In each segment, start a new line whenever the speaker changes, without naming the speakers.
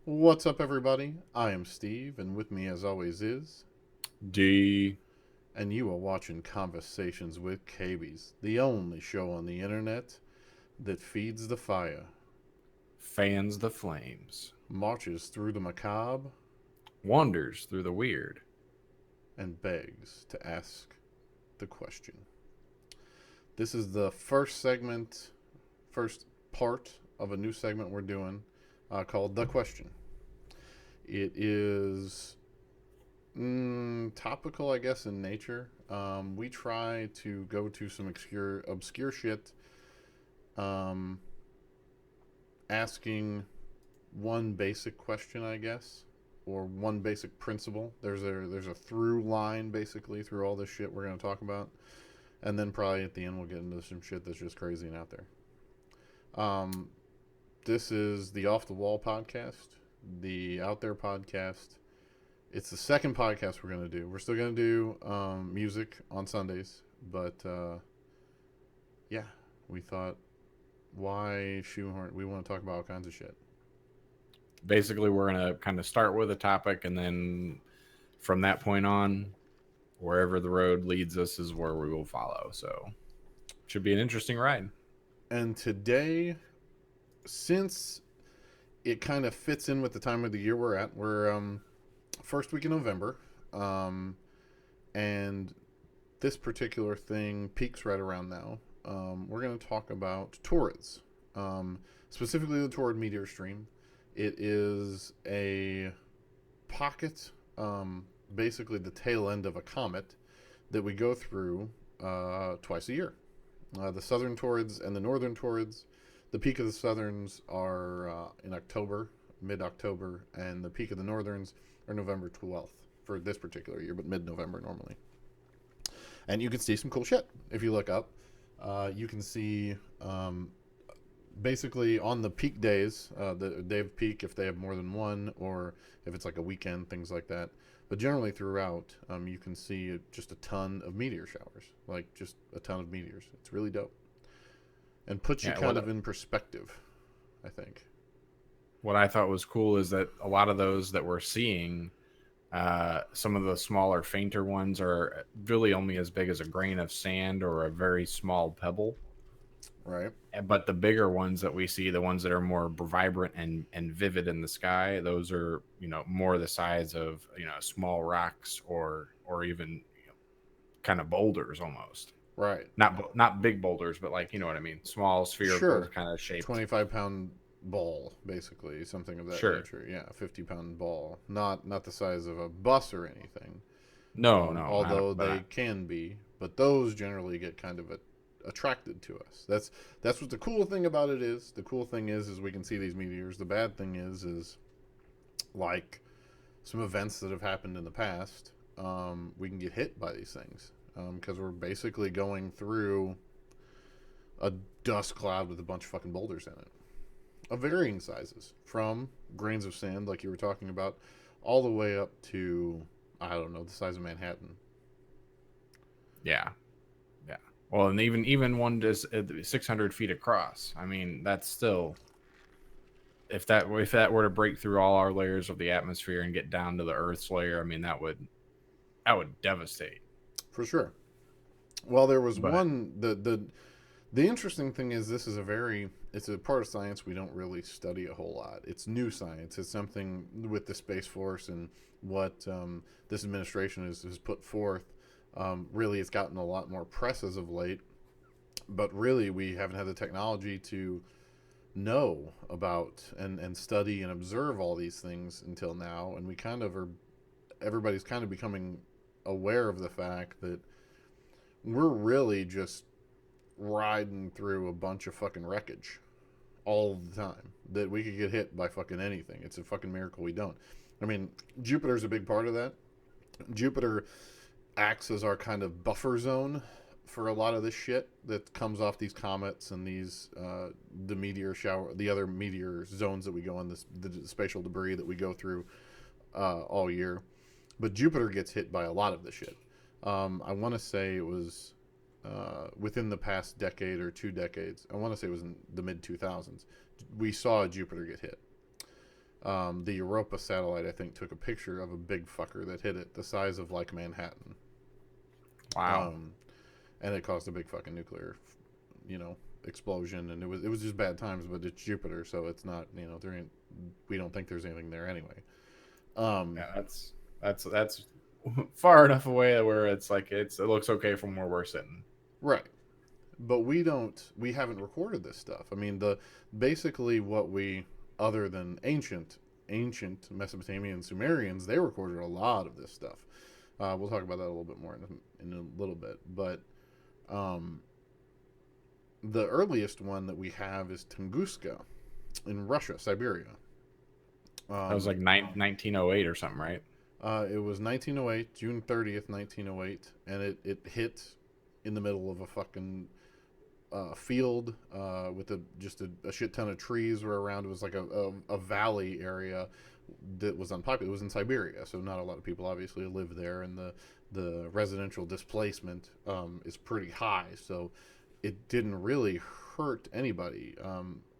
What's up, everybody? I am Steve, and with me, as always, is.
D
And you are watching Conversations with Cabys, the only show on the internet that feeds the fire,
fans the flames,
marches through the macabre,
wanders through the weird.
and begs to ask the question. This is the first segment, first part of a new segment we're doing called The Question. It is topical, I guess, in nature. We try to go to some obscure shit, um, asking one basic question, I guess, or one basic principle. There's a through line basically through all this shit we're gonna talk about, and then probably at the end we'll get into some shit that's just crazy and out there. Um, this is the Off the Wall podcast, the Out There podcast. It's the second podcast we're gonna do. We're still gonna do music on Sundays, but yeah, we thought why shoehorn? We want to talk about all kinds of shit.
Basically, we're going to kind of start with a topic, and then from that point on, wherever the road leads us is where we will follow. So, should be an interesting ride.
And today, since it kind of fits in with the time of the year we're at, we're first week in November, um, and this particular thing peaks right around now. We're going to talk about Taurids, specifically the Taurid Meteor stream. It is a pocket, basically the tail end of a comet that we go through twice a year. The southern Taurids and the northern Taurids. The peak of the southerns are in October, mid October, and the peak of the northerns are November 12th for this particular year, but mid November normally. And you can see some cool shit if you look up. You can see basically on the peak days, the day of peak if they have more than one, or if it's like a weekend, things like that. But generally throughout, you can see just a ton of meteor showers, like just a ton of meteors. It's really dope and puts you
Yeah,
kind of in perspective, I think.
what I thought was cool is that a lot of those that we're seeing, some of the smaller, fainter ones are really only as big as a grain of sand or a very small pebble.
Right.
But the bigger ones that we see, the ones that are more vibrant and vivid in the sky, those are more the size of small rocks or even kind of boulders almost.
Right.
Not big boulders, but like what I mean, small spherical
Sure.
kind of shaped.
25-pound ball, basically, something of that
Sure.
nature. Yeah, 50-pound ball. Not the size of a bus or anything.
No, not
Although
but
they can be, but those generally get kind of attracted to us. That's what the cool thing about it is. The cool thing is we can see these meteors. The bad thing is like some events that have happened in the past. We can get hit by these things because we're basically going through a dust cloud with a bunch of fucking boulders in it, of varying sizes, from grains of sand, like you were talking about, all the way up to I don't know the size of Manhattan.
yeah, yeah. Well, and even one is 600 feet across. I mean, that's still, if that were to break through all our layers of the atmosphere and get down to the Earth's layer, I mean that would devastate.
For sure. Well, there was
But
one. The interesting thing is this is it's a part of science we don't really study a whole lot. It's new science. It's something with the Space Force and what this administration has put forth. Really, it's gotten a lot more press as of late, but really we haven't had the technology to know about and study and observe all these things until now, and we kind of are. Everybody's kind of becoming aware of the fact that we're really just riding through a bunch of fucking wreckage all the time. That we could get hit by fucking anything. It's a fucking miracle we don't. I mean, Jupiter's a big part of that. Jupiter acts as our kind of buffer zone for a lot of this shit that comes off these comets and these the meteor shower, the other meteor zones that we go in, the spatial debris that we go through all year. But Jupiter gets hit by a lot of this shit. I want to say it was within the past decade or 2 decades. I want to say it was in the mid 2000s. We saw Jupiter get hit. The Europa satellite, I think, took a picture of a big fucker that hit it, the size of like Manhattan,
Wow.
um, and it caused a big fucking nuclear, explosion. And it was just bad times. But it's Jupiter, so it's not, there ain't, we don't think there's anything there anyway. Um,
Yeah, that's far enough away where it's like it looks okay from where we're sitting.
right. But we haven't recorded this stuff. I mean, the basically what we, other than ancient Mesopotamian Sumerians, they recorded a lot of this stuff. We'll talk about that a little bit more in a little bit. But um, the earliest one that we have is Tunguska in Russia, Siberia.
That was
Um,
like 1908 or something, right?
it was 1908, June 30th, 1908, and it hit in the middle of a fucking field with just a shit ton of trees were around. It was like a valley area that was unpopular. It was in Siberia, so not a lot of people obviously live there, and the residential displacement is pretty high. So it didn't really hurt anybody.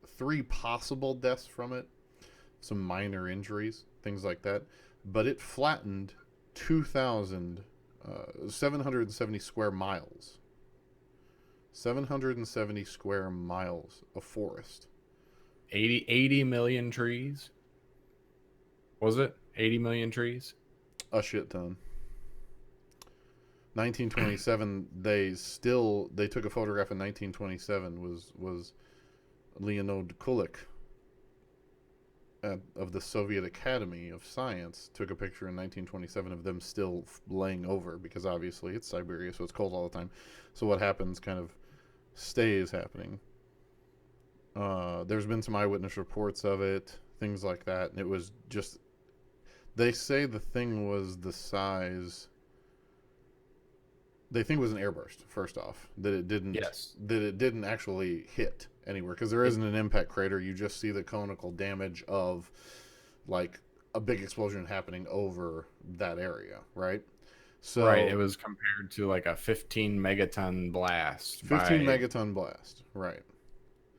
Three possible deaths from it, some minor injuries, things like that, but it flattened 2,770 square miles. 770 square miles of forest.
80 million trees. Was it 80 million trees?
A shit ton. 1927, they took a photograph in 1927, was Leonid Kulik of the Soviet Academy of Science took a picture in 1927 of them still laying over, because obviously it's Siberia, so it's cold all the time. So what happens kind of stays happening. There's been some eyewitness reports of it, things like that. And it was just, they say the thing was the size. They think it was an airburst. First off,
Yes.
that it didn't actually hit anywhere, because there
It,
isn't an impact crater. You just see the conical damage of like a big explosion happening over that area, right?
right. It
So
was compared to like a 15 megaton blast
15
by
megaton blast, right?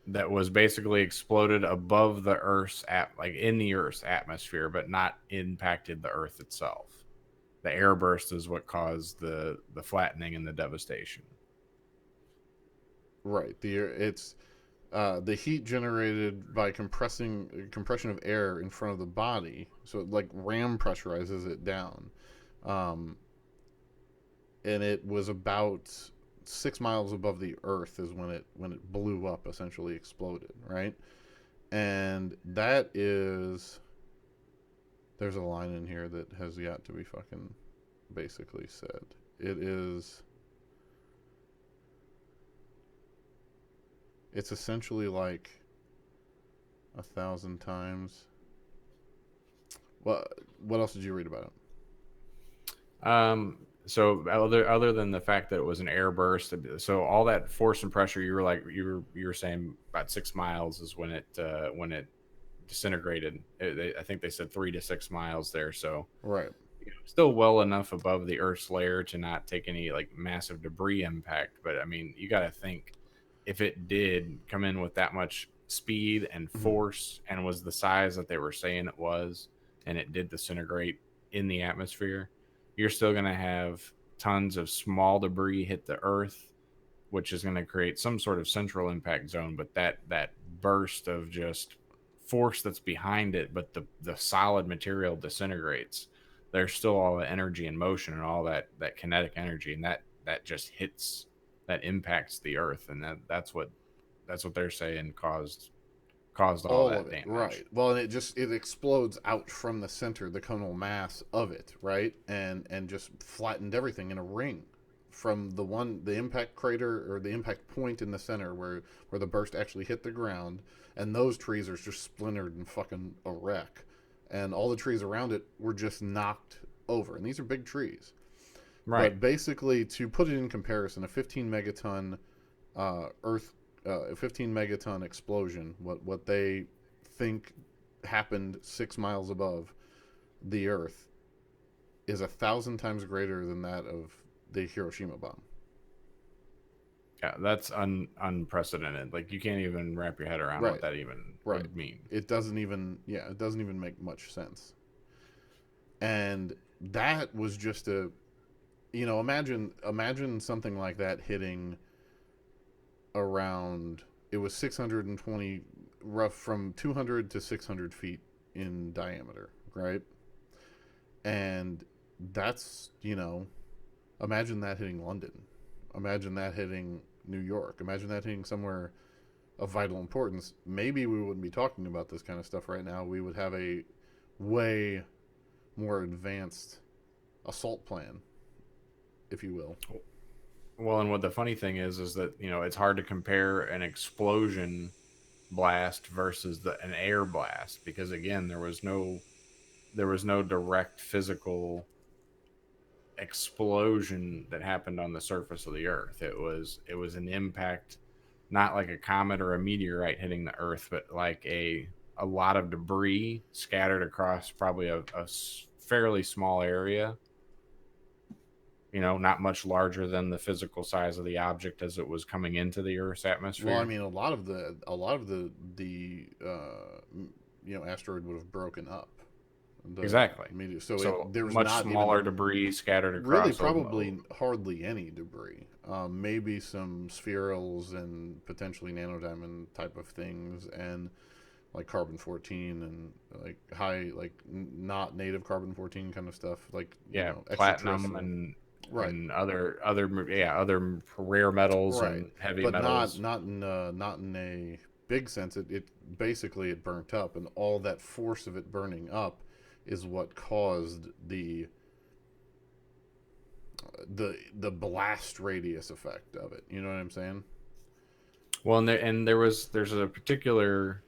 that was basically exploded above the Earth's like in the Earth's atmosphere, but not impacted the Earth itself. The airburst is what caused the flattening and the devastation.
Right. The heat generated by compression of air in front of the body, so it like ram pressurizes it down, um, and it was about 6 miles above the Earth is when it blew up, essentially exploded, right? And that is, there's a line in here that has yet to be fucking basically said. It is, it's essentially like 1,000 times. What else did you read about it?
So other than the fact that it was an airburst, so all that force and pressure, you were saying about 6 miles is when it disintegrated. I think they said 3 to 6 miles there. So
Right.
still well enough above the Earth's layer to not take any like massive debris impact. But I mean, you got to think if it did come in with that much speed and
Mhm.
force and was the size that they were saying it was, and it did disintegrate in the atmosphere, you're still going to have tons of small debris hit the Earth, which is going to create some sort of central impact zone. But that burst of just force that's behind it, but the solid material disintegrates. There's still all the energy and motion and all that kinetic energy, and that just hits, that impacts the Earth, and that's what they're saying caused all
All of
that
it,
damage.
right? Well, and it explodes out from the center, the conal mass of it, right? And just flattened everything in a ring from the impact crater, or the impact point in the center where the burst actually hit the ground, and those trees are just splintered and fucking a wreck, and all the trees around it were just knocked over, and these are big trees.
Right.
But basically, to put it in comparison, a 15 megaton Earth, a 15 megaton explosion, what they think happened 6 miles above the Earth, is 1,000 times greater than that of the Hiroshima bomb.
Yeah, that's unprecedented. Like you can't even wrap your head around what
Right,
that even
right.
would mean.
It doesn't even, yeah, it doesn't even make much sense. And that was just a, imagine something like that hitting around, it was 620, rough, from 200 to 600 feet in diameter, right? And that's, imagine that hitting London. Imagine that hitting New York. Imagine that hitting somewhere of vital importance. Maybe we wouldn't be talking about this kind of stuff right now. We would have a way more advanced assault plan, if you will.
Well, and what the funny thing is that it's hard to compare an explosion blast versus an air blast because again, there was no direct physical explosion that happened on the surface of the earth. It was an impact, not like a comet or a meteorite hitting the earth, but like a lot of debris scattered across probably a fairly small area, not much larger than the physical size of the object as it was coming into the earth's
Well, I
atmosphere.
mean, a lot of the asteroid would have broken up the
Exactly.
meteor. So
So
there was
much
not even
smaller debris scattered
really
across
probably hardly any debris. Maybe some spherals and potentially nanodiamond type of things, and like carbon 14 and like high, like not native carbon 14 kind of stuff, like
yeah, platinum
extraterrestrial.
and
Right,
other rare metals
right,
and heavy
but not
metals.
not in a big sense. It basically it burnt up, and all that force of it burning up is what caused the blast radius effect of it. You know what I'm saying?
Well, there's a particular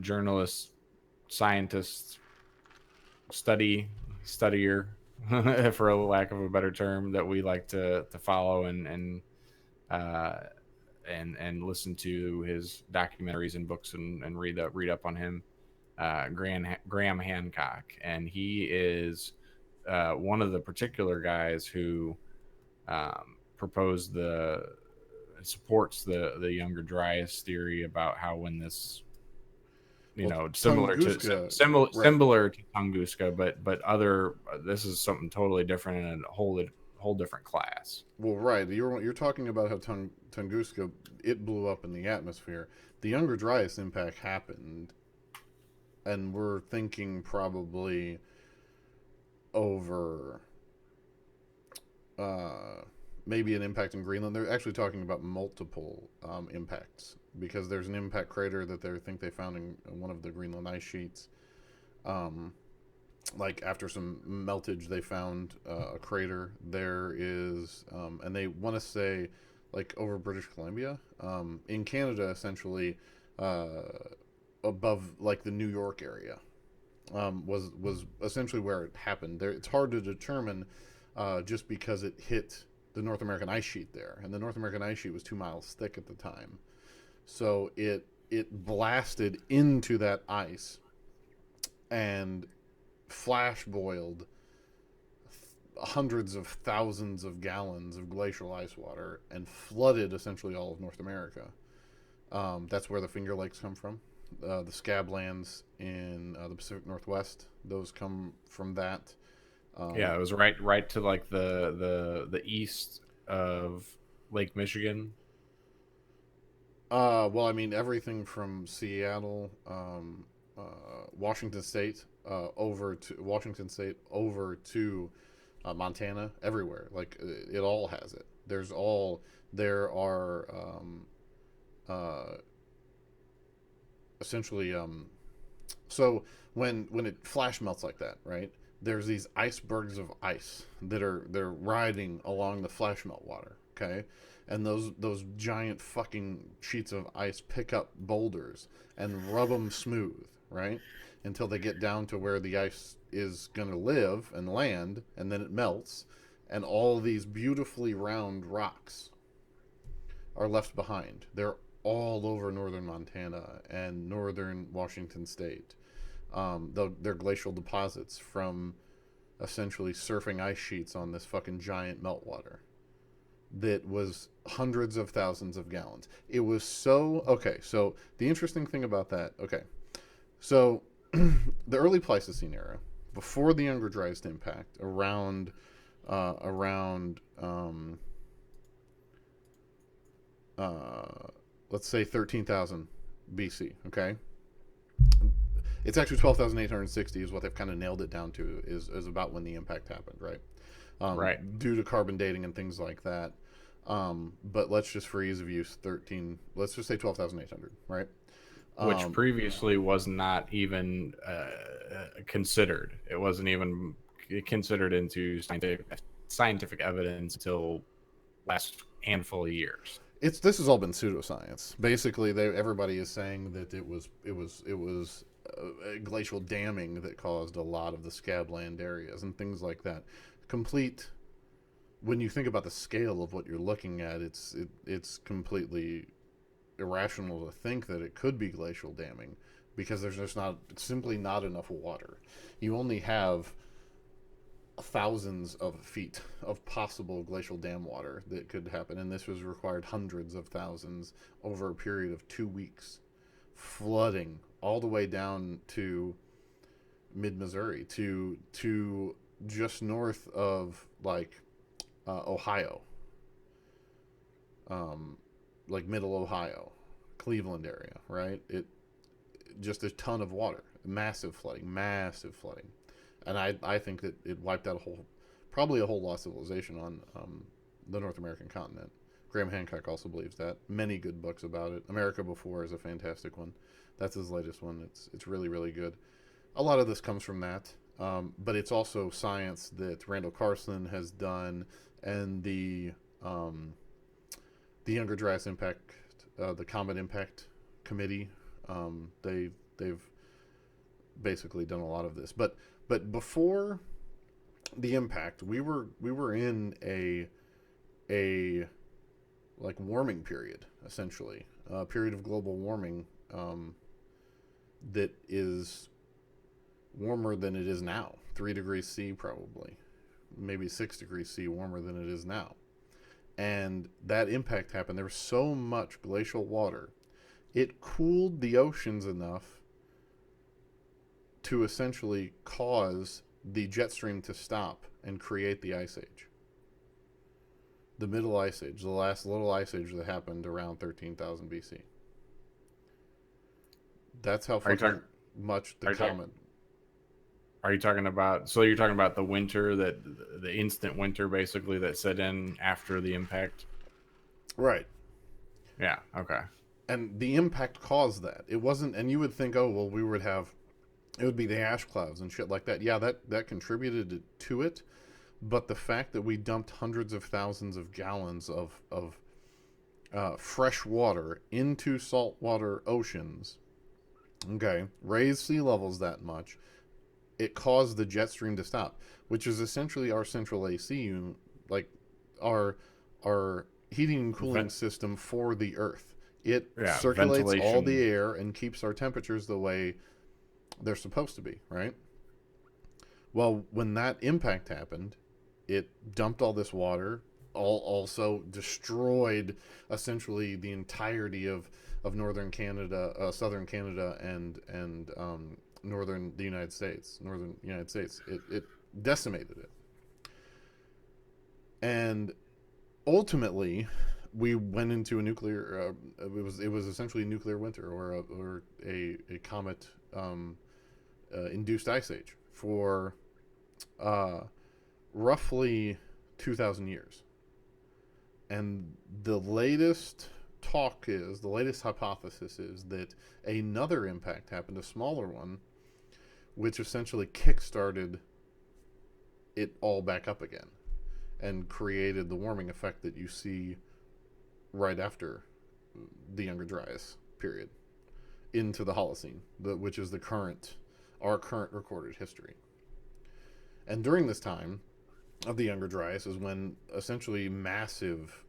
journalist, scientist, studier, for a lack of a better term, that we like to follow uh, and listen to his documentaries and books and read up on him. Graham Hancock, and he is one of the particular guys who proposed the supports the Younger Dryas theory about how when this
Well,
similar to
Tunguska,
similar
right?
similar to Tunguska, but other this is something totally different and a whole different class.
Well, right. You're talking about how Tunguska, it blew up in the atmosphere. The Younger Dryas impact happened, and we're thinking probably over uh, maybe an impact in Greenland. They're actually talking about multiple impacts because there's an impact crater that they think they found in one of the Greenland ice sheets. Um, like after some meltage, they found a crater. There is, and they want to say, like over British Columbia, in Canada, essentially, uh, above like the New York area, was essentially where it happened. There, it's hard to determine, just because it hit the North American ice sheet there, and the North American ice sheet was 2 miles thick at the time. So it blasted into that ice and flash boiled hundreds of thousands of gallons of glacial ice water and flooded essentially all of North America. That's where the Finger Lakes come from. The Scablands in the Pacific Northwest, those come from that.
Yeah,
Um,
it was right to like the east of Lake Michigan.
well, I mean, everything from Seattle, Washington State, over to Montana, everywhere. Like it all has it. There are uh, essentially so when it flash melts like that, right? There's these icebergs of ice that are they're riding along the flash melt water, okay? And those giant fucking sheets of ice pick up boulders and rub them smooth, right? Until they get down to where the ice is going to live and land, and then it melts, and all these beautifully round rocks are left behind. They're all over northern Montana and northern Washington State. They're glacial deposits from essentially surfing ice sheets on this fucking giant meltwater. that was hundreds of thousands of gallons. It was so okay. So the interesting thing about that, okay, so the early Pleistocene era, before the Younger Dryas impact, around uh, let's say 13,000 BC. Okay, it's actually 12,860 is what they've kind of nailed it down to, is about when the impact happened, right?
Right.
Due to carbon dating and things like that. But let's just, for ease of use, let's just say 12,800, right?
Which
Um,
previously was not even considered. It wasn't even considered into scientific evidence until last handful of years.
this has all been pseudoscience. Basically, everybody is saying that it was glacial damming that caused a lot of the scabland areas and things like that. Complete. When you think about the scale of what you're looking at, it's completely irrational to think that it could be glacial damming, because there's just not simply not enough water. You only have thousands of feet of possible glacial dam water that could happen, and this was required hundreds of thousands over a period of 2 weeks, flooding all the way down to mid Missouri, to just north of like Ohio, um, like middle Ohio, Cleveland area, right? It just a ton of water, massive flooding, and I think that it wiped out probably a whole lost civilization on the North American continent. Graham Hancock also believes that. Many good books about it. America Before is a fantastic one. That's his latest one. It's really really good. A lot of this comes from that, but it's also science that Randall Carson has done, and the Younger Dryas Impact, the Comet Impact Committee. They've basically done a lot of this, but before the impact, we were in a like warming period, essentially a period of global warming, that is warmer than it is now. 3 degrees C, probably, maybe 6 degrees C warmer than it is now. And that impact happened. There was so much glacial water, it cooled the oceans enough to essentially cause the jet stream to stop and create the ice age. The middle ice age, the last little ice age that happened around 13,000 BC. That's how
Are you
fucking
talking?
much the
Are you talking?
comet.
Are you talking about? So you're talking about the winter, that the instant winter basically that set in after the impact.
Right.
Yeah. Okay.
And the impact caused that. It wasn't, and you would think, oh, well, it would be the ash clouds and shit like that. Yeah, that contributed to it. But the fact that we dumped hundreds of thousands of gallons of fresh water into saltwater oceans, okay, raised sea levels that much, it caused the jet stream to stop, which is essentially our central AC, like our our heating and cooling
Vent,
system for the Earth. It
yeah.
circulates all the
Ventilation.
air and keeps our temperatures the way they're supposed to be, right? Well, when that impact happened, it dumped all this water, also destroyed essentially the entirety of northern Canada, southern Canada, and northern United States. It decimated it, and ultimately we went into a nuclear. It was essentially a nuclear winter, or a comet induced ice age for uh, roughly 2,000 years. And the latest hypothesis is that another impact happened, a smaller one, which essentially kick-started it all back up again and created the warming effect that you see right after the Younger Dryas period into the Holocene, which is our current recorded history. And during this time of the Younger Dryas is when essentially the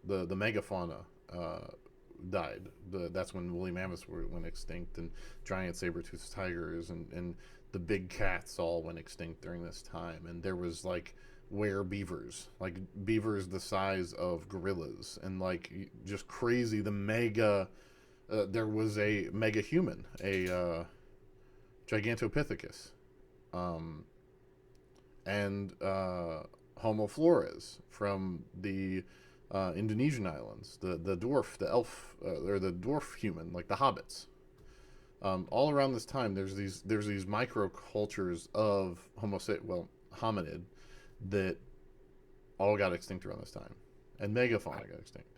megafauna died. That's when woolly mammoths went extinct, and giant saber-toothed tigers and the big cats all went extinct during this time. And there was like were beavers, like beavers the size of gorillas, and like just crazy. The mega, there was a mega human, a Gigantopithecus, um, and Homo flores from the Indonesian islands, the dwarf, the elf, or the dwarf human, like the hobbits. All around this time, there's these microcultures of hominid that all got extinct around this time, and megafauna got extinct.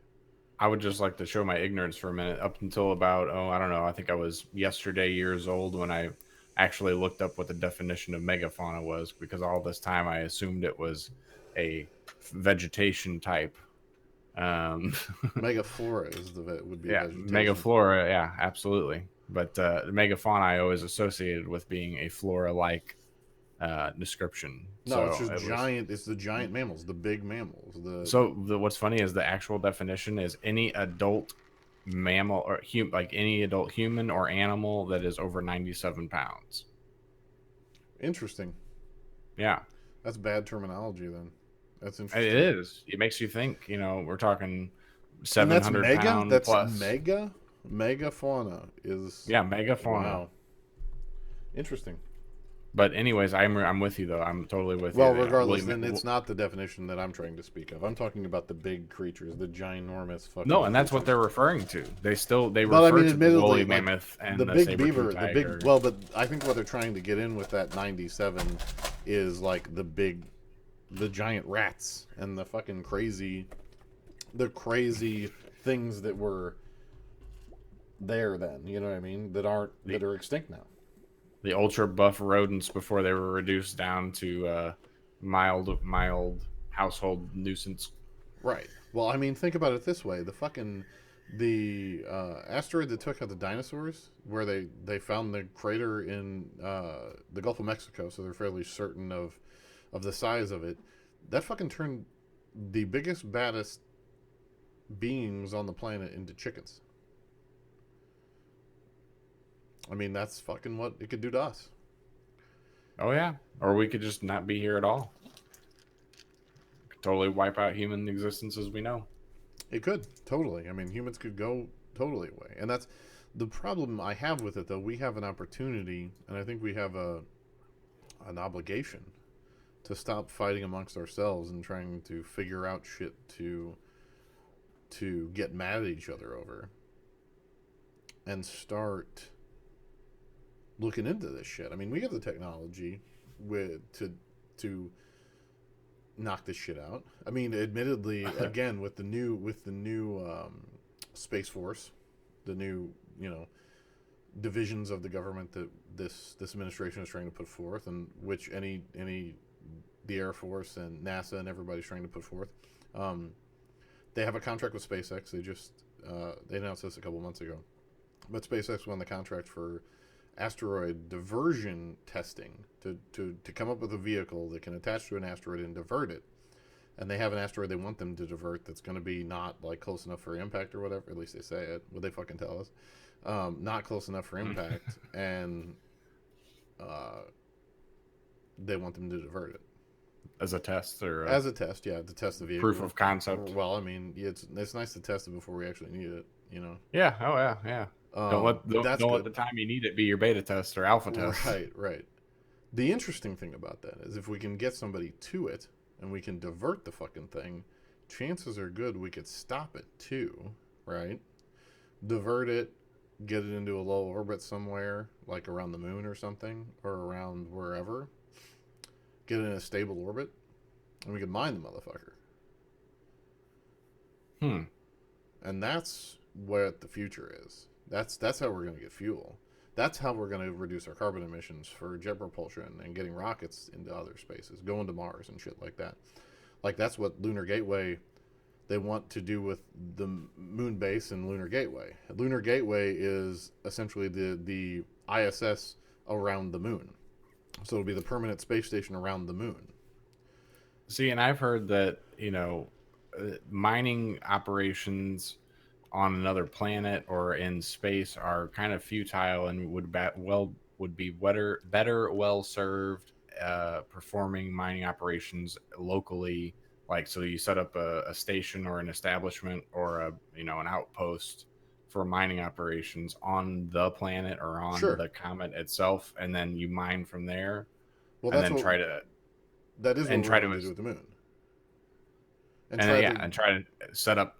I would just like to show my ignorance for a minute. Up until about, oh, I don't know, I think I was yesterday years old when I actually looked up what the definition of megafauna was, because all this time I assumed it was a vegetation type. Um,
Megaflora would be
yeah,
vegetation.
megaflora, yeah, absolutely. But megafauna I always associated with being a flora-like description.
No, it's
So
just
it was
giant. It's the giant mammals, the big mammals.
what's funny is the actual definition is any adult mammal or like any adult human or animal that is over 97 pounds.
Interesting.
Yeah,
That's bad terminology then. That's
it
interesting.
is. It makes you think. We're talking
And that's
700
mega.
pound
That's
plus.
mega. Megafauna is
Yeah, megafauna.
wow. Interesting.
But anyways, I'm with you though. I'm totally with you.
Well, regardless,
William,
then it's not the definition that I'm trying to speak of. I'm talking about the big creatures, the ginormous
no,
fucking
and that's what
creatures.
they're referring to. They
But I
refer
mean,
to the
admittedly,
woolly
like
mammoth
the
and the
big
saber-tooth
beaver,
tiger.
but I think what they're trying to get in with that 97 is like the giant rats and the crazy things that were there then. You know what I mean?
The
that are extinct now.
the ultra buff rodents before they were reduced down to mild household nuisance.
Right. Well, I mean, think about it this way: the asteroid that took out the dinosaurs, where they found the crater in the Gulf of Mexico, so they're fairly certain of the size of it. That fucking turned the biggest, baddest beings on the planet into chickens. I mean, that's fucking what it could do to us.
Oh yeah, or we could just not be here at all. Could totally wipe out human existence as we know.
It could totally. I mean, humans could go totally away, and that's the problem I have with it. Though we have an opportunity, and I think we have an obligation to stop fighting amongst ourselves and trying to figure out shit to get mad at each other over, and start looking into this shit. I mean, we have the technology to knock this shit out. I mean, admittedly, again with the new space force, the new divisions of the government that this administration is trying to put forth, and which any the Air Force and NASA and everybody's trying to put forth. Um, they have a contract with SpaceX. They announced this a couple months ago, but SpaceX won the contract for asteroid diversion testing to come up with a vehicle that can attach to an asteroid and divert it. And they have an asteroid they want them to divert that's going to be not like close enough for impact or whatever. At least they say it. What they fucking tell us, not close enough for impact, and uh, they want them to divert it
As a test or
as a test. Yeah, to test the
proof
vehicle.
of concept.
Well, I mean, it's nice to test it before we actually need it.
Yeah. Oh yeah. Yeah.
That's
Don't let
good.
the time you need it be your beta test or alpha test.
Right, right. The interesting thing about that is if we can get somebody to it and we can divert the fucking thing, chances are good we could stop it too, right? Divert it, get it into a low orbit somewhere, like around the moon or something, or around wherever. Get it in a stable orbit, and we could mine the motherfucker.
Hmm.
And that's what the future is. That's how we're going to get fuel. That's how we're going to reduce our carbon emissions for jet propulsion and getting rockets into other spaces, going to Mars and shit like that. Like that's what Lunar Gateway they want to do with the moon base and Lunar Gateway. Lunar Gateway is essentially the ISS around the moon. So it'll be the permanent space station around the moon.
See, and I've heard that mining operations on another planet or in space are kind of futile and would be better well served performing mining operations locally. Like, so you set up a station or an establishment or a, you know, an outpost for mining operations on the planet or on
Sure.
the comet itself, and then you mine from there,
Well,
and
that's
then
what
and
what we're
try
going
to
to do with the moon, and
and
try
yeah,
to.
and try to set up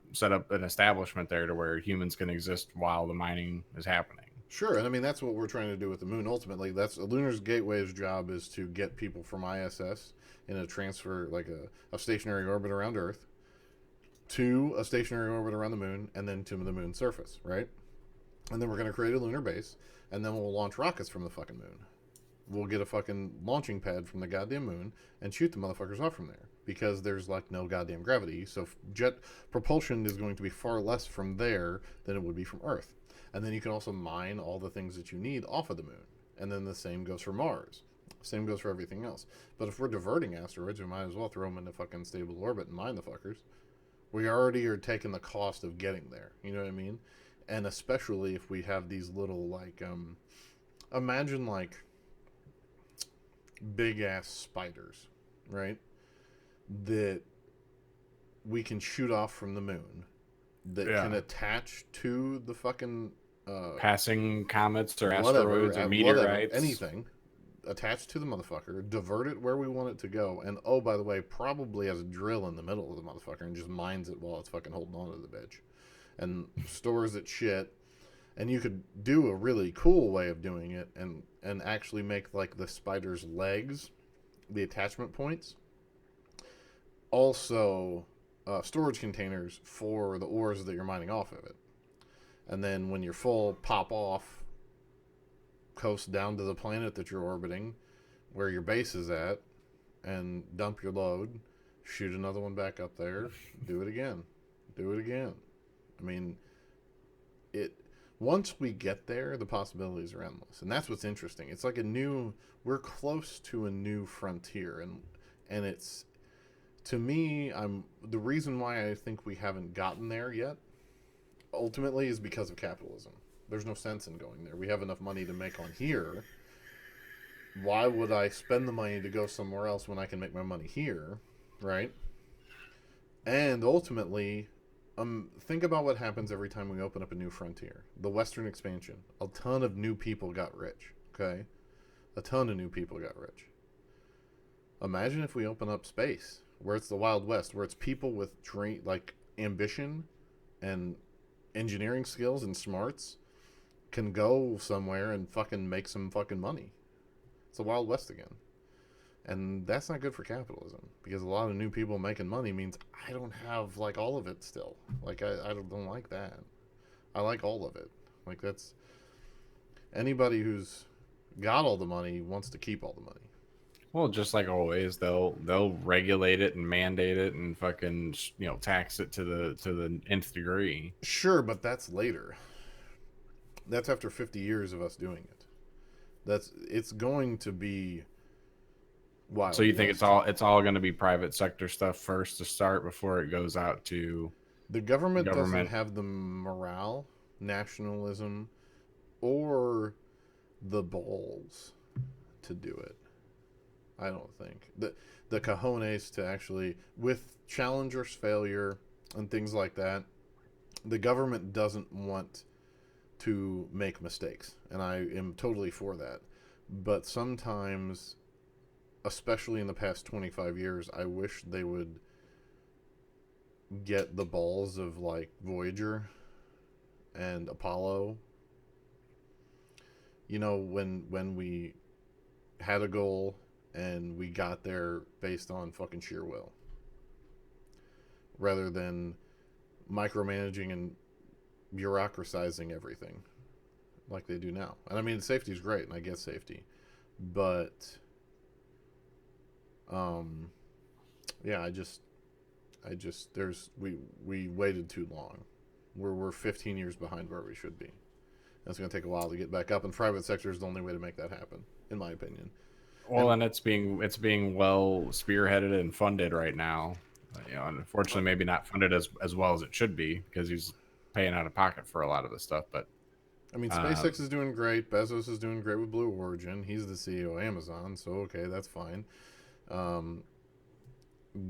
an establishment there to where humans can exist while the mining is happening.
Sure, and I mean that's what we're trying to do with the moon. Ultimately, that's Lunar's Gateway's job is to get people from ISS in a transfer, like a stationary orbit around Earth, to a stationary orbit around the moon, and then to the moon's surface, right? And then we're going to create a lunar base, and then we'll launch rockets from the fucking moon. We'll get a fucking launching pad from the goddamn moon and shoot the motherfuckers off from there because there's like no goddamn gravity. So jet propulsion is going to be far less from there than it would be from Earth. And then you can also mine all the things that you need off of the moon. And then the same goes for Mars. Same goes for everything else. But if we're diverting asteroids, we might as well throw them into fucking stable orbit and mine the fuckers. We already are taking the cost of getting there. You know what I mean? And especially if we have these little like imagine like big ass spiders, right? That we can shoot off from the moon that can
Yeah,
attach to the fucking
passing comets or
whatever,
asteroids or
whatever,
meteorites.
anything attached to the motherfucker, divert it where we want it to go, and oh, by the way, probably has a drill in the middle of the motherfucker and just mines it while it's fucking holding on to the bitch and stores its shit. And you could do a really cool way of doing it and actually make like the spider's legs the attachment points, also storage containers for the ores that you're mining off of it. And then when you're full, pop off, coast down to the planet that you're orbiting, where your base is at, and dump your load, shoot another one back up there, do it again. Do it again. I mean, it once we get there, the possibilities are endless, and that's what's interesting. It's like a new. We're close to a new frontier, and it's to me. I'm the reason why I think we haven't gotten there yet. Ultimately, is because of capitalism. There's no sense in going there. We have enough money to make on here. Why would I spend the money to go somewhere else when I can make my money here, right? And ultimately, think about what happens every time we open up a new frontier. The Western expansion. A ton of new people got rich. Okay, a ton of new people got rich. Imagine if we open up space, where it's the Wild West, where it's people with like ambition and engineering skills and smarts can go somewhere and fucking make some fucking money. It's the Wild West again. And that's not good for capitalism because a lot of new people making money means I don't have like all of it still. Like I don't like that. I like all of it. Like that's anybody who's got all the money wants to keep all the money.
Well, just like always, they'll regulate it and mandate it and fucking, you know, tax it to the nth degree.
Sure, but that's later. That's after 50 years of us doing it. That's it's going to be
So
Wild
you think
West.
it's all going to be private sector stuff first to start before it goes out to
The government doesn't
government?
have the morale, nationalism, or the balls to do it. I don't think the cojones to actually with Challenger's failure and things like that. The government doesn't want to make mistakes, and I am totally for that. But sometimes, especially in the past 25 years, I wish they would get the balls of like Voyager and Apollo. You know, when we had a goal and we got there based on fucking sheer will rather than micromanaging and bureaucratizing everything like they do now. And I mean, safety is great, and I get safety, but um, yeah, there's we waited too long. We're 15 years behind where we should be. And it's going to take a while to get back up, and private sector is the only way to make that happen, in my opinion.
Well,
And
and it's being well spearheaded and funded right now. You know, unfortunately, maybe not funded as well as it should be because he's paying out of pocket for a lot of the stuff. But
I mean,
Uh,
SpaceX is doing great. Bezos is doing great with Blue Origin. He's the CEO of Amazon, so okay, that's fine. Um, nah,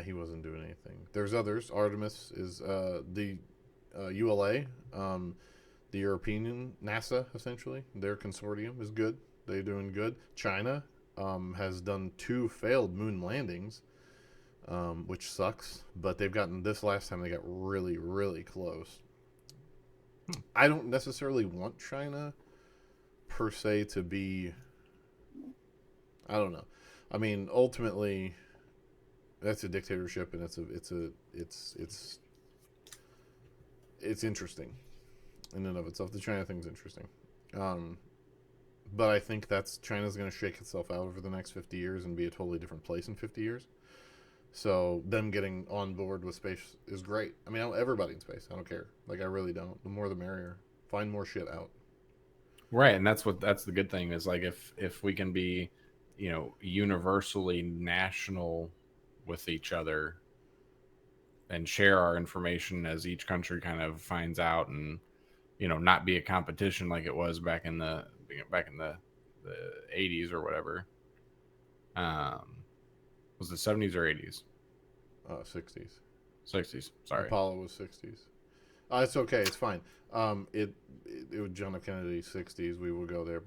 he wasn't doing anything. There's others. Artemis is the ULA, the European NASA essentially. Their consortium is good. They're doing good. China has done 2 failed moon landings, which sucks. But they've gotten this last time they got really really close. I don't necessarily want China per se to be. I don't know. I mean, ultimately, that's a dictatorship, and it's interesting in and of itself. The China thing's interesting, um, but I think that's China's going to shake itself out over the next 50 years and be a totally different place in 50 years. So them getting on board with space is great. I mean, everybody in space. I don't care. Like I really don't. The more the merrier. Find more shit out.
right, and that's the good thing is like if we can be, universally national with each other and share our information as each country kind of finds out, and not be a competition like it was back in the 80s or whatever. Um, was it 70s or 80s?
60s.
60s. Sorry.
Apollo was 60s. It's okay. It's fine. It was John F. Kennedy 60s. We will go there,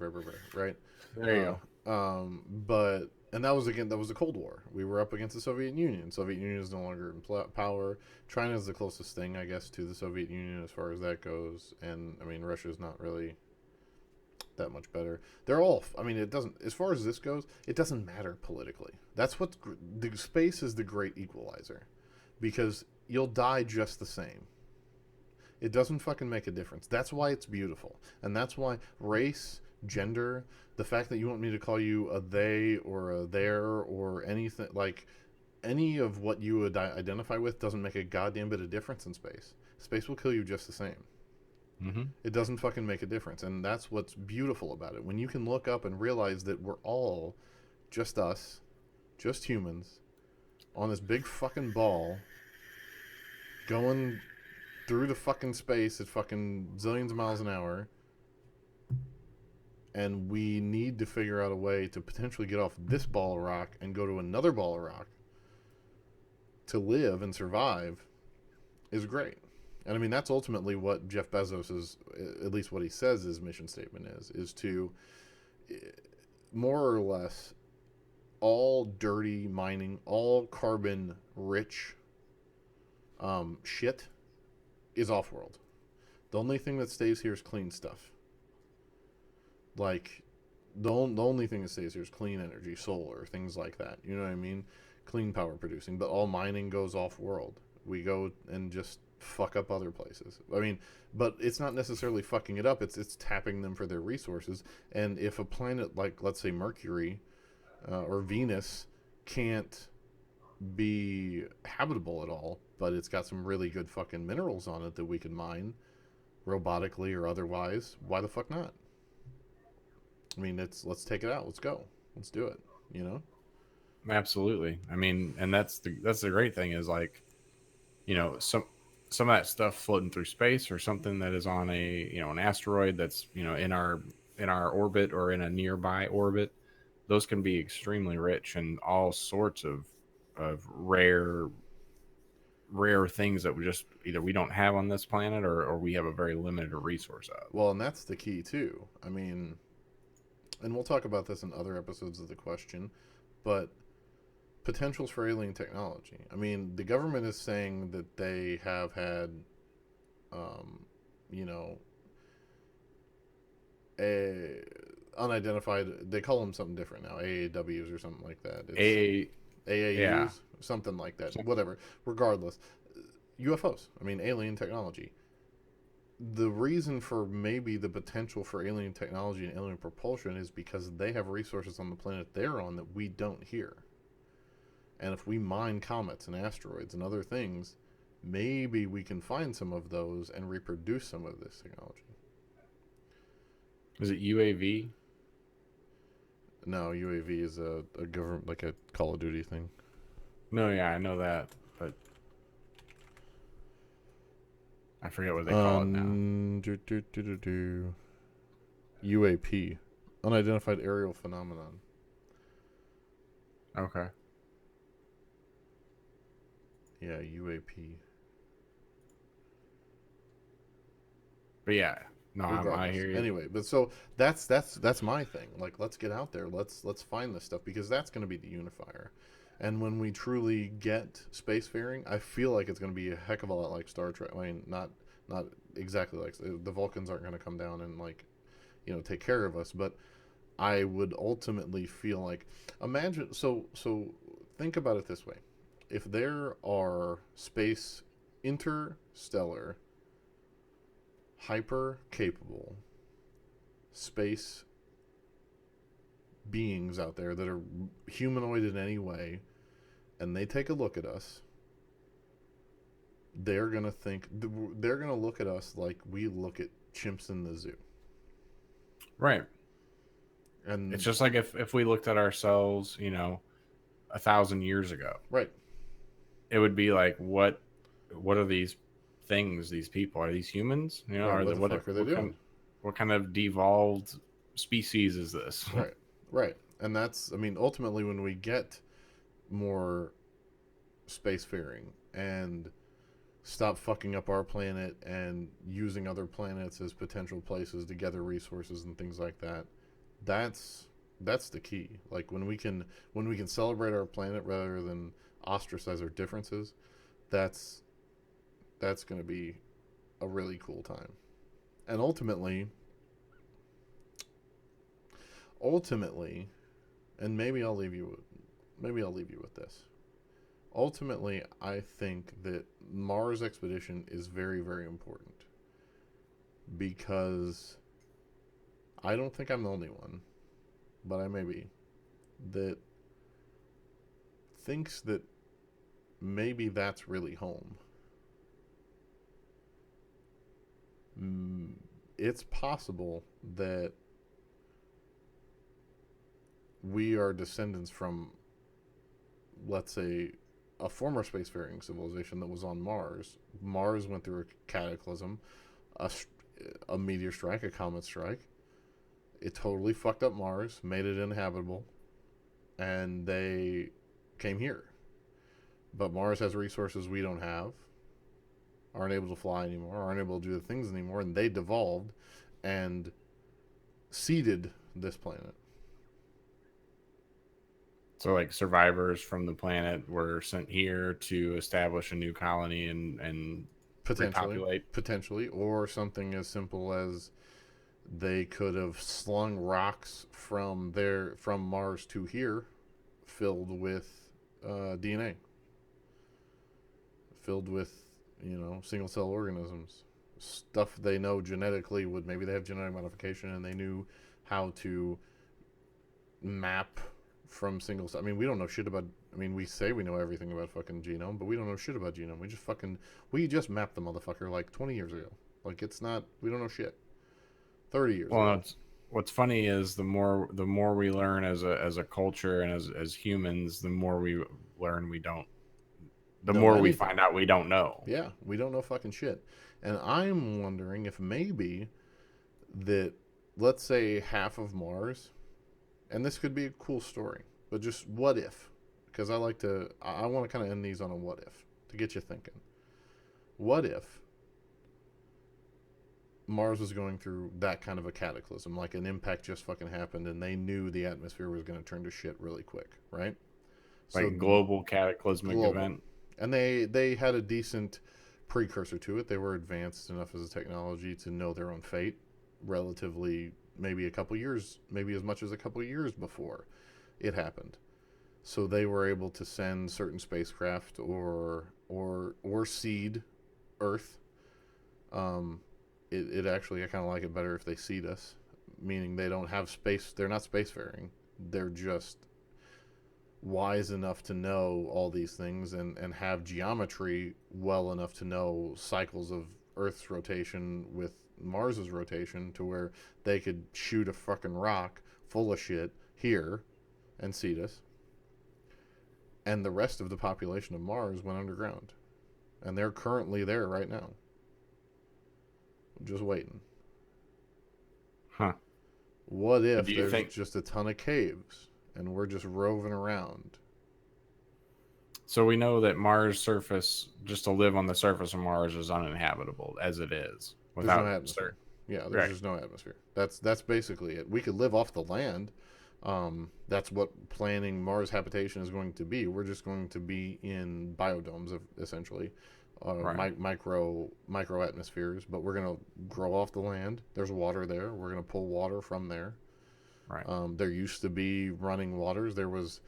right?
There you go.
But and that was the Cold War. We were up against the Soviet Union. Soviet Union is no longer in power. China is the closest thing, I guess, to the Soviet Union as far as that goes. And I mean, Russia's not really that much better. They're all. I mean, it doesn't. As far as this goes, it doesn't matter politically. That's what the space is the great equalizer, because you'll die just the same. It doesn't fucking make a difference. That's why it's beautiful. And that's why race, gender, the fact that you want me to call you a they or a there or anything, like any of what you would identify with doesn't make a goddamn bit of difference in space. Space will kill you just the same.
Mm-hmm.
It doesn't fucking make a difference. And that's what's beautiful about it. When you can look up and realize that we're all just us, just humans, on this big fucking ball going through the fucking space at fucking zillions of miles an hour, and we need to figure out a way to potentially get off this ball of rock and go to another ball of rock to live and survive is great. And I mean, that's ultimately what Jeff Bezos is, at least what he says his mission statement is to more or less all dirty mining, all carbon rich shit is off world. The only thing that stays here is clean stuff. Like the only thing that stays here is clean energy, solar, things like that. You know what I mean? Clean power producing. But all mining goes off world. We go and just fuck up other places. I mean, but it's not necessarily fucking it up. It's tapping them for their resources. And if a planet like, let's say, Mercury or Venus can't be habitable at all, but it's got some really good fucking minerals on it that we can mine robotically or otherwise, why the fuck not? I mean, let's take it out. Let's go. Let's do it. You know.
Absolutely. I mean, and that's the great thing is like, some of that stuff floating through space or something that is on an asteroid that's in our orbit or in a nearby orbit. Those can be extremely rich and all sorts of rare things that we just either we don't have on this planet, or we have a very limited resource of.
Well, and that's the key too. I mean, and we'll talk about this in other episodes of the question, but potentials for alien technology. I mean, the government is saying that they have had, um, you know, a unidentified. They call them something different now, AAWs or something like that. It's
A Yeah.
AAUs, something like that. Whatever. Regardless, UFOs. I mean, alien technology. The reason for maybe the potential for alien technology and alien propulsion is because they have resources on the planet they're on that we don't here. And if we mine comets and asteroids and other things, maybe we can find some of those and reproduce some of this technology.
Is it UAV?
No, UAV is a government, like a Call of Duty thing.
No, yeah, I know that, but I forget what they call it now.
UAP, unidentified aerial phenomenon.
Okay.
Yeah, UAP.
But yeah, no, I
Regardless,
hear you.
anyway, but so that's my thing. Like, let's get out there. Let's find this stuff because that's going to be the unifier. And when we truly get spacefaring, I feel like it's going to be a heck of a lot like Star Trek. I mean, not exactly like the Vulcans aren't going to come down and like take care of us, but I would ultimately feel like imagine so think about it this way. If there are space interstellar hyper capable space beings out there that are humanoid in any way and they take a look at us, they're going to look at us like we look at chimps in the zoo.
Right. It's
And
just like if we looked at ourselves, 1,000 years ago,
right,
it would be like, what are these things? These people, are these humans?
right,
Are
what
they
the fuck are they doing?
what kind of devolved species is this?
Right. Right. And that's, I mean, ultimately when we get more spacefaring and stop fucking up our planet and using other planets as potential places to gather resources and things like that, that's that's the key. Like when we can celebrate our planet rather than ostracize our differences, that's that's going to be a really cool time. And ultimately, and maybe I'll leave you with this. Ultimately, I think that Mars expedition is very, very important because I don't think I'm the only one, but I may be, that thinks that maybe that's really home. Mm, it's possible that we are descendants from, let's say, a former spacefaring civilization that was on Mars. Mars went through a cataclysm, a, a meteor strike, a comet strike. It totally fucked up Mars, made it inhabitable, and they came here. But Mars has resources we don't have, aren't able to fly anymore, aren't able to do the things anymore, and they devolved and seeded this planet.
So like survivors from the planet were sent here to establish a new colony and
Potentially,
repopulate.
potentially, or something as simple as they could have slung rocks from Mars to here, filled with DNA, filled with single cell organisms, stuff they know genetically would maybe they have genetic modification and they knew how to map from single cell. I mean, we don't know shit about. I mean, we say we know everything about fucking genome, but we don't know shit about genome. We just mapped the motherfucker like 20 years ago. Like it's not. We don't know shit. 30 years
Well,
ago.
what's funny is the more we learn as a culture and as humans, the more we learn we don't. The
Know
more we
anything?
find out we don't know.
Yeah, we don't know fucking shit. And I'm wondering if maybe that, let's say half of Mars, and this could be a cool story, but just what if? Because I want to kind of end these on a what if to get you thinking. What if Mars was going through that kind of a cataclysm, like an impact just fucking happened, and they knew the atmosphere was going to turn to shit really quick, right? So
Like global cataclysmic
global,
event.
and they had a decent precursor to it. They were advanced enough as a technology to know their own fate, relatively maybe a couple years, maybe as much as a couple years before it happened. So they were able to send certain spacecraft or seed Earth. Um, it actually I kind of like it better if they seed us, meaning they don't have space. They're not spacefaring. They're just wise enough to know all these things and have geometry well enough to know cycles of Earth's rotation with Mars's rotation to where they could shoot a fucking rock full of shit here and seed us. And the rest of the population of Mars went underground. And they're currently there right now. Just waiting.
Huh.
What
But
if
do you
there's
think
just a ton of caves and we're just roving around?
so? We know that Mars surface, just to live on the surface of Mars, is uninhabitable as it is
There's no
without
atmosphere.
certain.
Yeah, there's
Right.
just no atmosphere. That's basically it. We could live off the land. That's what planning Mars habitation is going to be. We're just going to be in biodomes, essentially,
Right.
micro atmospheres. But we're gonna grow off the land. There's water there. We're gonna pull water from there.
Right.
There used to be running waters. There was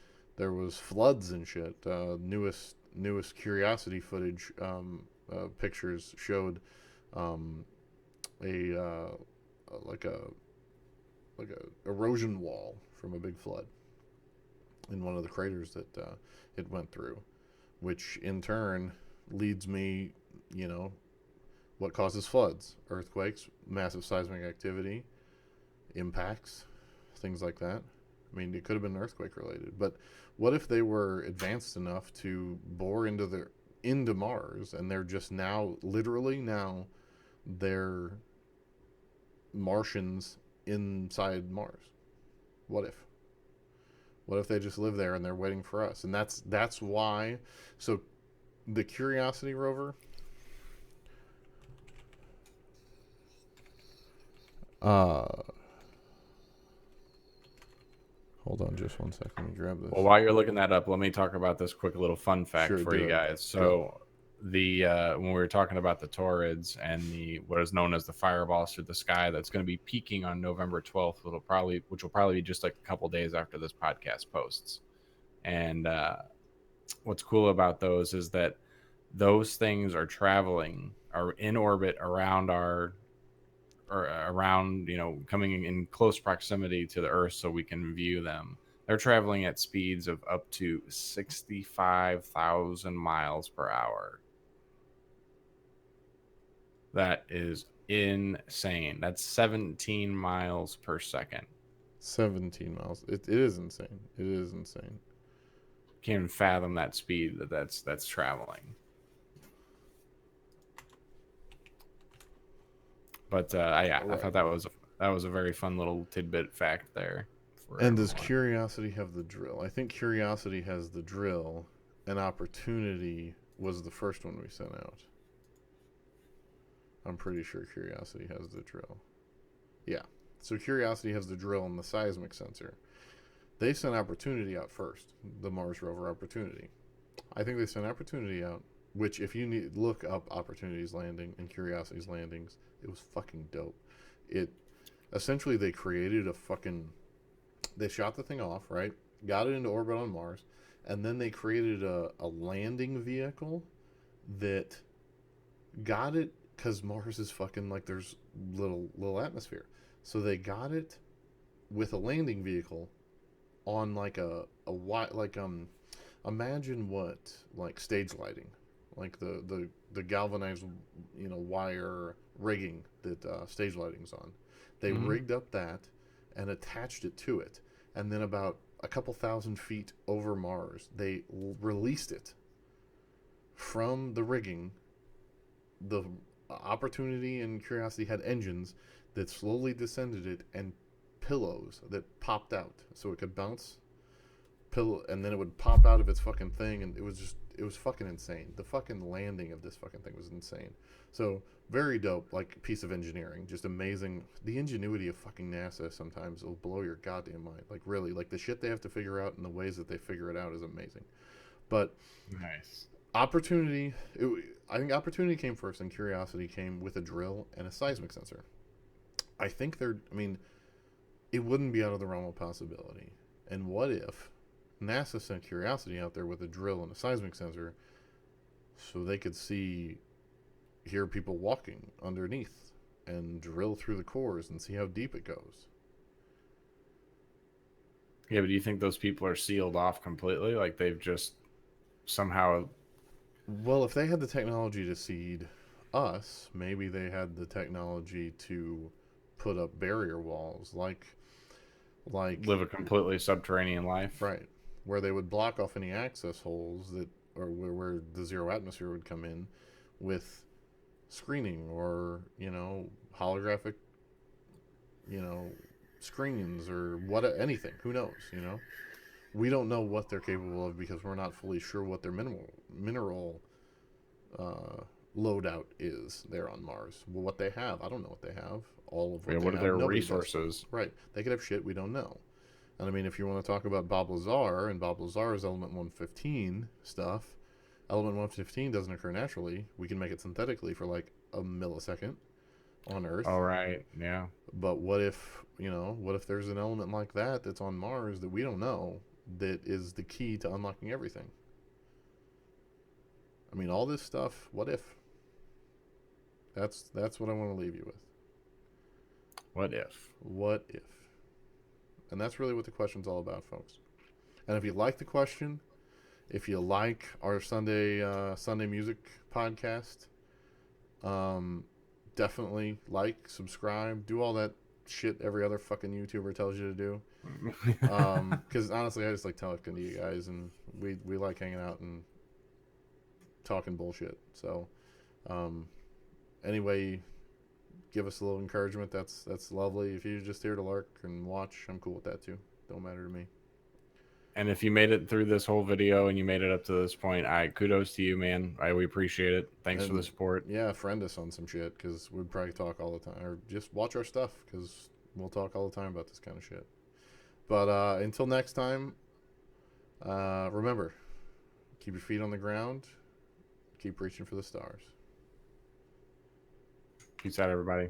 floods and shit. Newest Curiosity footage pictures showed um, a like a like a erosion wall from a big flood in one of the craters that it went through, which in turn leads me, you know, what causes floods? Earthquakes, massive seismic activity, impacts, things like that. I mean, it could have been earthquake related, but what if they were advanced enough to bore into Mars and they're just now, literally now, they're Martians inside Mars? What if? What if they just live there and they're waiting for us? And that's why. So the Curiosity rover. Uh, Hold on just one second. Let me grab
Well,
this.
while you're looking that up, let me talk about this quick little fun fact
Sure,
for
do
you
it.
guys.
Go.
So, the when we were talking about the Taurids and the what is known as the fireballs through the sky, that's going to be peaking on November 12th, which will probably be just like a couple days after this podcast posts. And what's cool about those is that those things are in orbit around our or around, coming in close proximity to the Earth so we can view them. They're traveling at speeds of up to 65,000 miles per hour. That is insane. That's 17 miles per second.
17 miles. It is insane. It is insane.
Can't even fathom that speed that's traveling. But yeah, I thought
Right.
that was a very fun little tidbit fact there for
And does
everyone.
Curiosity have the drill? I think Curiosity has the drill, and Opportunity was the first one we sent out. I'm pretty sure Curiosity has the drill. Yeah. So Curiosity has the drill and the seismic sensor. They sent Opportunity out first, the Mars rover Opportunity. I think they sent Opportunity out, which if you need look up Opportunity's landing and Curiosity's landings, it was fucking dope. It essentially they created a fucking they shot the thing off, right? Got it into orbit on Mars, and then they created a landing vehicle that got it because Mars is fucking like there's little atmosphere. So they got it with a landing vehicle on like a like imagine what like stage lighting, like the galvanized wire rigging that stage lighting's on. They
Mm-hmm.
rigged up that and attached it to it, and then about a couple thousand feet over Mars, they released it from the rigging. The Opportunity and Curiosity had engines that slowly descended it and pillows that popped out so it could bounce pillow, and then it would pop out of its fucking thing, and it was fucking insane. The fucking landing of this fucking thing was insane. So very dope, like piece of engineering, just amazing. The ingenuity of fucking NASA sometimes will blow your goddamn mind. Like really, like the shit they have to figure out and the ways that they figure it out is amazing. But
Nice.
Opportunity, I think Opportunity came first, and Curiosity came with a drill and a seismic sensor. I think they're. I mean, it wouldn't be out of the realm of possibility. And what if NASA sent Curiosity out there with a drill and a seismic sensor so they could hear people walking underneath and drill through the cores and see how deep it goes?
Yeah, but do you think those people are sealed off completely? Like they've just somehow.
Well, if they had the technology to seed us, maybe they had the technology to put up barrier walls like
Live a completely subterranean life.
right, where they would block off any access holes that or where the zero atmosphere would come in with screening or holographic screens or what anything. Who knows? We don't know what they're capable of because we're not fully sure what their mineral uh, loadout is there on Mars. Well, what they have, I don't know what they have. All of what
Yeah,
they
what are
have,
their
nobody does.
resources?
Right? They could have shit we don't know. And I mean, if you want to talk about Bob Lazar and Bob Lazar's Element 115 stuff, Element 115 doesn't occur naturally. We can make it synthetically for like a millisecond on Earth.
All right, yeah.
But what if there's an element like that that's on Mars that we don't know that is the key to unlocking everything? I mean, all this stuff, what if? That's what I want to leave you with.
What if?
What if? And that's really what the question's all about, folks. And if you like the question, if you like our Sunday music podcast, um, definitely like, subscribe, do all that shit every other fucking YouTuber tells you to do. Because honestly, I just like talking to you guys, and we like hanging out and talking bullshit. So, um, anyway, give us a little encouragement. That's lovely. If you're just here to lurk and watch, I'm cool with that too. Don't matter to me.
And if you made it through this whole video and you made it up to this point, kudos to you, man. We appreciate it. Thanks for the
And
support.
yeah, friend us on some shit because we'd probably talk all the time, or just watch our stuff because we'll talk all the time about this kind of shit. But until next time, remember, keep your feet on the ground, keep reaching for the stars.
Peace out, everybody.